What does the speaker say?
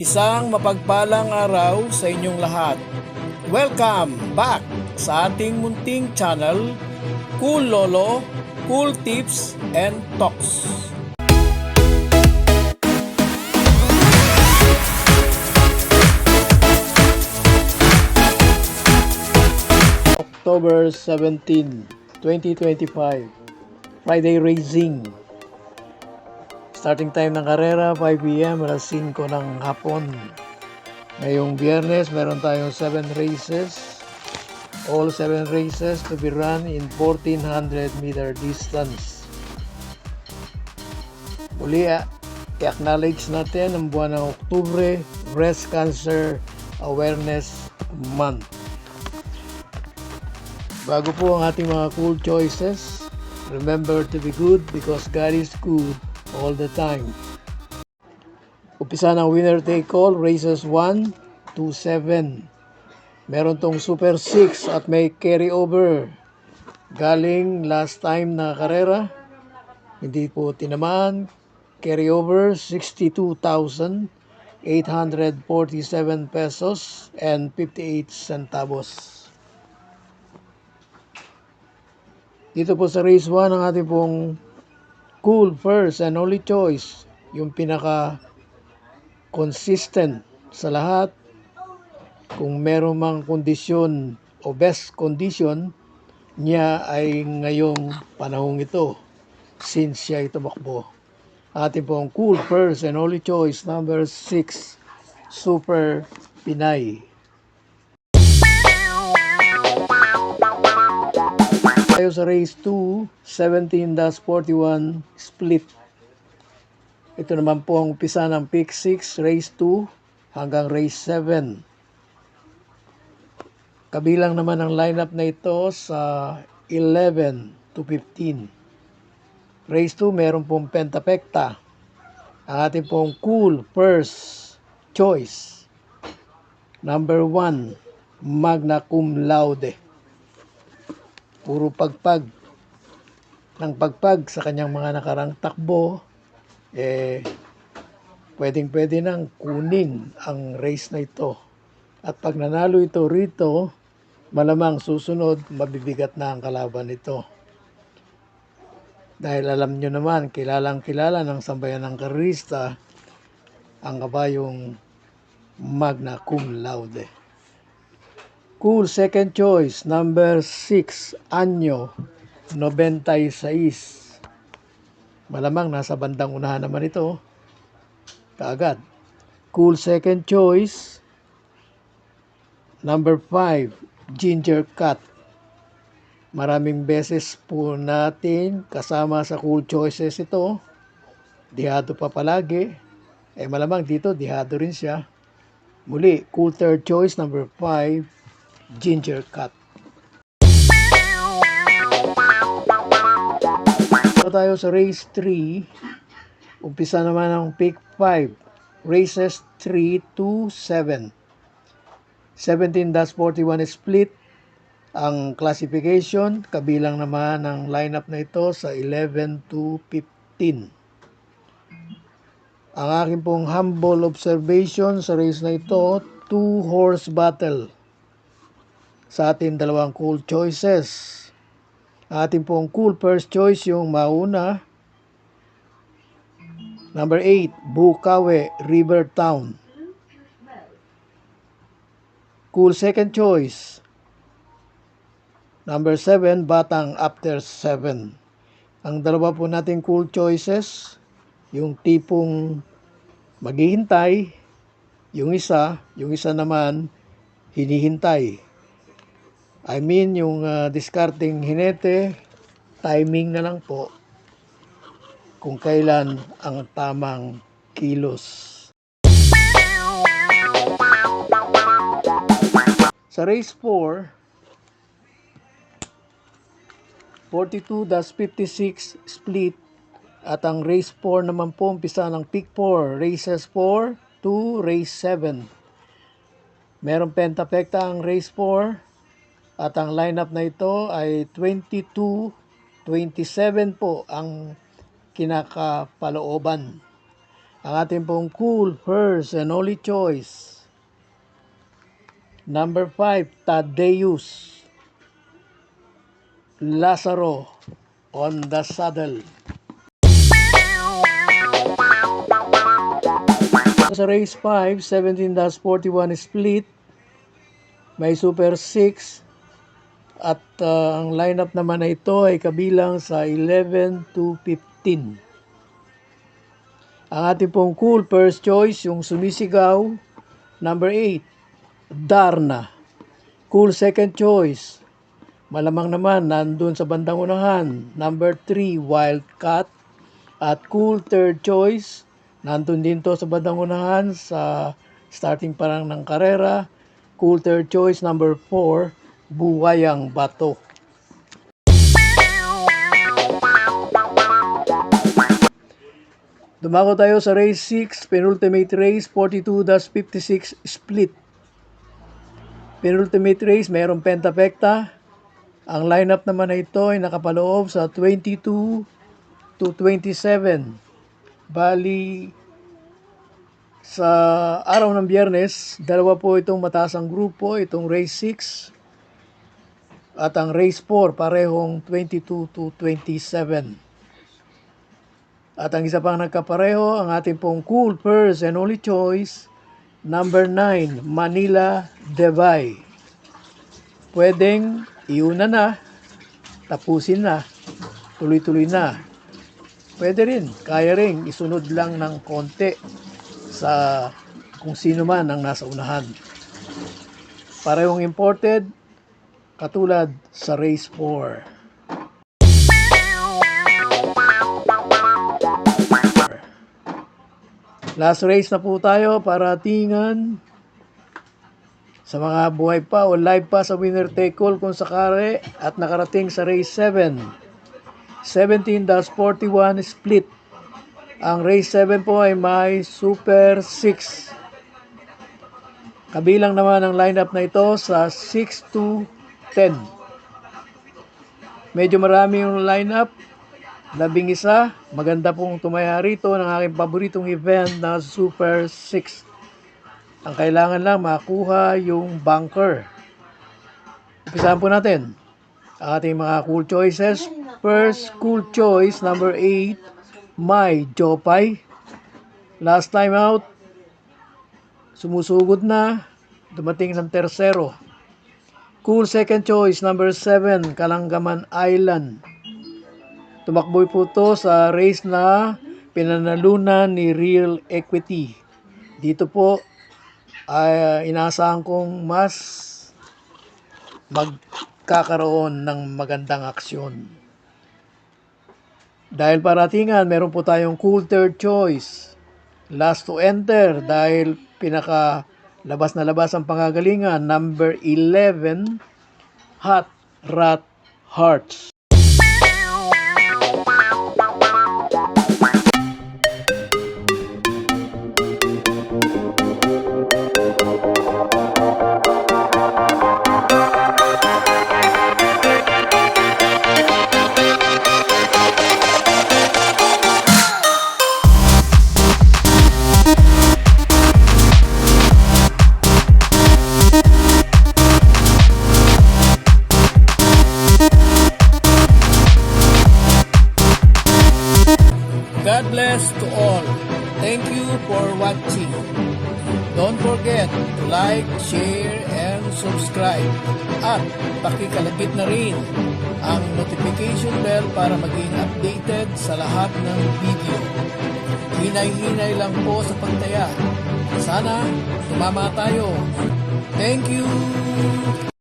Isang mapagpalang araw sa inyong lahat. Welcome back sa ating munting channel, Cool Lolo, Cool Tips and Talks. October 17, 2025, Friday Racing. Starting time ng karera, 5 p.m. alas 5 ng hapon. Ngayong Biyernes, meron tayong 7 races. All 7 races to be run in 1400 meter distance. Muli, i-acknowledge natin ang buwan ng Oktubre, Breast Cancer Awareness Month. Bago po ang ating mga cool choices, remember to be good because God is good all the time. Umpisa ng winner take all, races 1 to 7. Meron tong Super 6 at may carry over. Galing last time na karera, hindi po tinamaan. Carry over 62,847 pesos and 58 centavos. Dito po sa race 1 ang ating pong cool first and only choice, yung pinaka consistent sa lahat. Kung meron mang kondisyon o best condition niya ay ngayong panahong ito since siya tumakbo. Ating pong cool first and only choice, number 6, Super Pinay. Tayo sa race 2, 17-41 split. Ito naman po ang umpisa ng pick 6, race 2 hanggang race 7. Kabilang naman ang lineup na ito sa 11 to 15. Race 2, meron pong pentapekta. Ang ating pong cool first choice, number 1, Magna Cum Laude. Puro pagpag ng pagpag sa kanyang mga nakarang takbo, pwedeng-pwede nang kunin ang race na ito. At pag nanalo ito rito, malamang susunod, mabibigat na ang kalaban nito. Dahil alam nyo naman, kilalang-kilala ng sambayan ng karista ang kabayong Magna Cum Laude. Cool second choice, number 6, Anyo 96. Malamang nasa bandang unahan naman ito kaagad. Cool second choice, number 5, Ginger Cut. Maraming beses po natin kasama sa cool choices ito. Dihado pa palagi. Malamang dito dihado rin siya. Muli, cool third choice, number 5, Ginger Cut. So tayo sa race 3. Umpisa naman ang pick 5. Races 3 to 7. 17-41 split ang classification. Kabilang naman ang lineup na ito sa 11 to 15. Ang aking pong humble observation sa race na ito, 2-horse battle sa ating dalawang cool choices. Ating pong cool first choice yung mauna, number 8, Bukawe River Town. Cool second choice, number 7, Batang After 7. Ang dalawa po nating cool choices, yung tipong maghihintay, yung isa naman hinihintay. I mean, yung discarding hinete, timing na lang po kung kailan ang tamang kilos. Sa race 4, 42-56 split, at ang race 4 naman po umpisa ng pick 4, races 4 to race 7. Merong pentapekta ang race 4 at ang lineup na ito ay 22-27 po ang kinakapalooban. Ang ating pong cool first and only choice. Number 5, Tadeus Lazaro on the saddle. Sa race 5, 17-41 split, may Super 6 at ang lineup naman na ito ay kabilang sa 11 to 15. Ang ating pong cool first choice, yung sumisigaw, number 8, Darna. Cool second choice, malamang naman nandun sa bandang unahan, number 3, Wildcat. At cool third choice, nandun din to sa bandang unahan sa starting parang ng karera. Cool third choice, number 4, Buwayang Bato. Dumako tayo sa race 6, penultimate race, 42-56 split. Penultimate race, mayroong pentapekta. Ang lineup naman na ito ay nakapaloob sa 22 to 27. Bali, sa araw ng Biyernes, dalawa po itong matasang grupo, itong race 6 at ang race 4, parehong 22 to 27. At ang isa pang nagkapareho, ang ating pong cool first and only choice, number 9, Manila Devay. Pwedeng iuna na, tapusin na, tuloy-tuloy na. Pwede rin, kaya rin, isunod lang ng konti sa kung sino man ang nasa unahan. Parehong imported, katulad sa race 4. Last race na po tayo para tingan sa mga buhay pa o live pa sa winner take all kung sakali at nakarating sa race 7. 17-41 split. Ang race 7 po ay may Super 6. Kabilang naman ang lineup na ito sa 6 to 10. Medyo marami yung lineup. 11, maganda pong tumaya rito ng aking paboritong event na Super 6. Ang kailangan lang makuha yung bunker. Umpisahan po natin ang ating mga cool choices. First cool choice, number 8, May Jopay. Last time out, sumusugod na, dumating ng tersero. Cool second choice, number 7, Kalangaman Island. Tumakboy po to sa race na pinanalunan ni Real Equity. Dito po ay inaasahan kong mas magkakaroon ng magandang aksyon. Dahil paratingan, meron po tayong cool third choice. Last to enter dahil pinaka labas na labas ang pangagalingan, number 11, Hot Rat Hearts. God bless to all. Thank you for watching. Don't forget to like, share, and subscribe. At pakikalagit na rin ang notification bell para maging updated sa lahat ng video. Hinay-hinay lang po sa pagtaya. Sana sumama tayo. Thank you!